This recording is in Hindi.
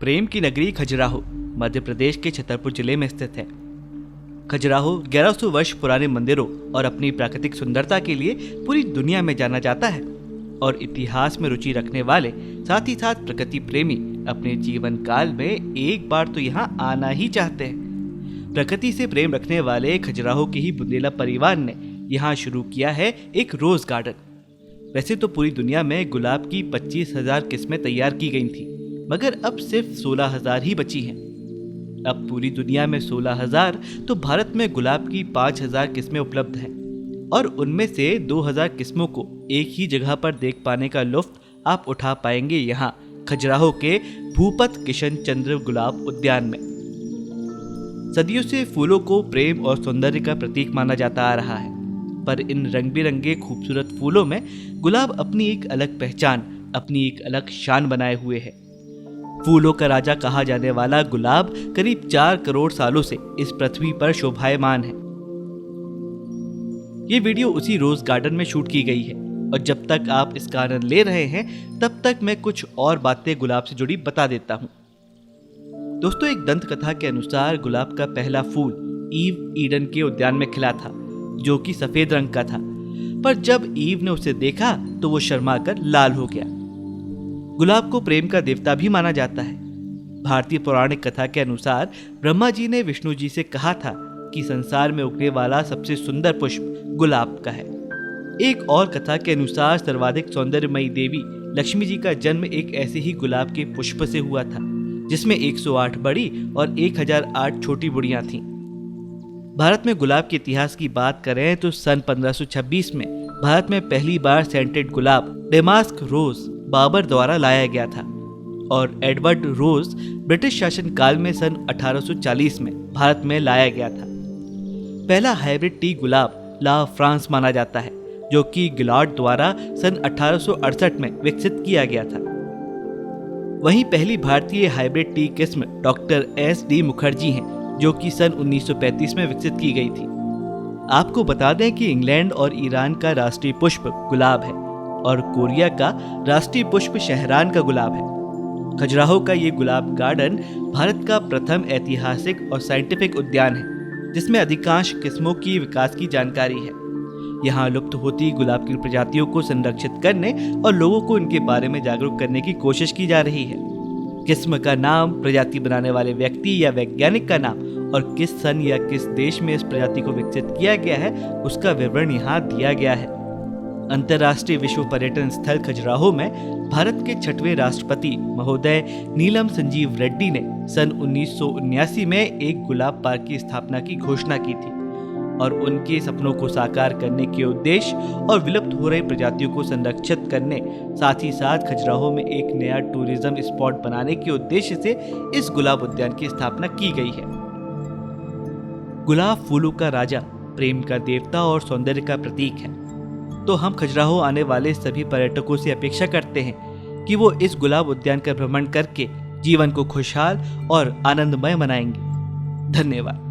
प्रेम की नगरी खजुराहो मध्य प्रदेश के छतरपुर जिले में स्थित है। खजुराहो 1100 वर्ष पुराने मंदिरों और अपनी प्राकृतिक सुंदरता के लिए पूरी दुनिया में जाना जाता है और इतिहास में रुचि रखने वाले साथ ही साथ प्रकृति प्रेमी अपने जीवन काल में एक बार तो यहाँ आना ही चाहते हैं। प्रकृति से प्रेम रखने वाले खजुराहो के ही बुंदेला परिवार ने यहाँ शुरू किया है एक रोज गार्डन। वैसे तो पूरी दुनिया में गुलाब की 25,000 किस्में तैयार की गई थी, मगर अब सिर्फ 16,000 ही बची हैं। अब पूरी दुनिया में 16,000 तो भारत में गुलाब की 5,000 किस्में उपलब्ध हैं और उनमें से 2,000 किस्मों को एक ही जगह पर देख पाने का लुत्फ आप उठा पाएंगे यहाँ खजुराहो के भूपत किशन चंद्र गुलाब उद्यान में। सदियों से फूलों को प्रेम और सौंदर्य का प्रतीक माना जाता आ रहा है, पर इन रंग बिरंगे खूबसूरत फूलों में गुलाब अपनी एक अलग पहचान, अपनी एक अलग शान बनाए हुए है। फूलों का राजा कहा जाने वाला गुलाब करीब 4 करोड़ सालों से इस पृथ्वी पर शोभायमान है। ये वीडियो उसी रोज गार्डन में शूट की गई है और जब तक आप इसका आनंद ले रहे हैं तब तक मैं कुछ और बातें गुलाब से जुड़ी बता देता हूँ। दोस्तों, एक दंत कथा के अनुसार गुलाब का पहला फूल ईव ईडन के उद्यान में खिला था, जो कि सफेद रंग का था, पर जब ईव ने उसे देखा तो वो शर्मा कर लाल हो गया। गुलाब को प्रेम का देवता भी माना जाता है। भारतीय पौराणिक कथा के अनुसार ब्रह्मा जी ने विष्णु जी से कहा था कि संसार में उगने वाला सबसे सुंदर पुष्प गुलाब का है। एक और कथा के अनुसार सर्वाधिक सौंदर्यमयी देवी लक्ष्मी जी का जन्म एक ऐसे ही गुलाब के पुष्प से हुआ था, जिसमें 108 बड़ी और 1008 छोटी बुढ़ियां थीं। भारत में गुलाब के इतिहास की बात करें तो सन 1526 में भारत में पहली बार सेंटेड गुलाब डेमास्क रोज बाबर द्वारा लाया गया था और एडवर्ड रोज ब्रिटिश शासन काल में सन 1840 में भारत में लाया गया था। पहला हाइब्रिड टी गुलाब ला फ्रांस माना जाता है, जो कि गिलार्ड द्वारा सन 1868 में विकसित किया गया था। वहीं पहली भारतीय हाइब्रिड टी किस्म डॉक्टर S.D. मुखर्जी हैं, जो कि सन 1935 में विकसित की गई थी। आपको बता दें कि इंग्लैंड और ईरान का राष्ट्रीय पुष्प गुलाब है और कोरिया का राष्ट्रीय पुष्प शहरान का गुलाब है। खजुराहो का ये गुलाब गार्डन भारत का प्रथम ऐतिहासिक और साइंटिफिक उद्यान है, जिसमें अधिकांश किस्मों की विकास की जानकारी है। यहाँ लुप्त होती गुलाब की प्रजातियों को संरक्षित करने और लोगों को इनके बारे में जागरूक करने की कोशिश की जा रही है। किस्म का नाम, प्रजाति बनाने वाले व्यक्ति या वैज्ञानिक का नाम और किस सन या किस देश में इस प्रजाति को विकसित किया गया है, उसका विवरण यहाँ दिया गया है। अंतर्राष्ट्रीय विश्व पर्यटन स्थल खजुराहो में भारत के 6वें राष्ट्रपति महोदय नीलम संजीव रेड्डी ने सन 1979 में एक गुलाब पार्क की स्थापना की घोषणा की थी और उनके सपनों को साकार करने के उद्देश्य और विलुप्त हो रही प्रजातियों को संरक्षित करने, साथ ही साथ खजुराहो में एक नया टूरिज्म स्पॉट बनाने के उद्देश्य से इस गुलाब उद्यान की स्थापना की गई है। गुलाब फूलों का राजा, प्रेम का देवता और सौंदर्य का प्रतीक है, तो हम खजुराहो आने वाले सभी पर्यटकों से अपेक्षा करते हैं कि वो इस गुलाब उद्यान का भ्रमण करके जीवन को खुशहाल और आनंदमय बनाएंगे। धन्यवाद।